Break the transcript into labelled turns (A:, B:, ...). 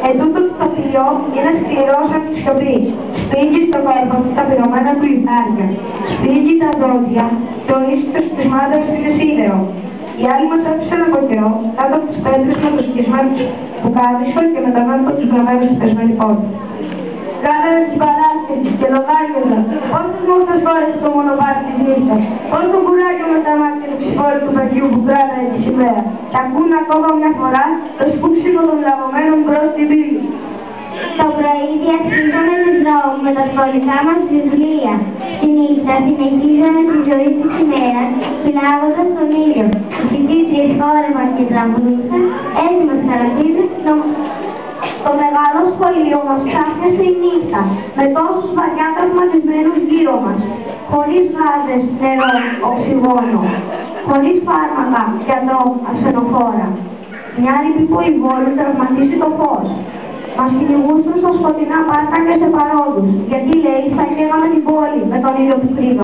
A: Ετούτο το τοπίο είναι σκληρός από τη σιωπή. Σπίγγει στο κόρπο του τα πυρωμένα του λιθάρια. Σπίγγει τα δόντια και ο ίσχυτος της μάδας είναι σίδερο. Οι άλλοι μας άφησαν από καιρό κάτω από τις πέτρες με τους σκισμένους του κάδισο και με τον άνθρωπο τους γραμμένους στη θεσμένη πόρτα. Κάνανε τις παράσκεψεις και λογάριαζα πόσες μόρφες φορές στο μονοπάτι της νύχτας, πόσο κουράγιο με τα μάτια του ψηφόρου του παιδιού που κράτανε τη σημαία. Και ακούν ακόμα μια φορά το σκούψιμο των λαβωμένων μπρος στην πύλη.
B: Το πρωί διασχίζαμε τους δρόμους με τα σχολικά μας βιβλία. Στη νύχτα συνεχίζαμε τη ζωή της ημέρας, φυλάγοντας τον ήλιο. Οι φοιτήτριες χόρευαν και τραγουδούσαν, έτσι μας χαρακτήριζε το μεγάλο σχολείο μας ξάφνιασε η νύχτα, με τόσους βαριά τραυματισμένους γύρω μας, χωρίς γάζες, νερό, οξυγόνο, χωρίς φάρμακα, γιατρό, ασθενοφόρα. Μια ρηπή βόλου τραυματίσει το φως. Μας κυνηγούσαν στα σκοτεινά πάρκα και σε παρόδους, γιατί λέει θα καίγαμε την πόλη με τον ήλιο που κρύβα.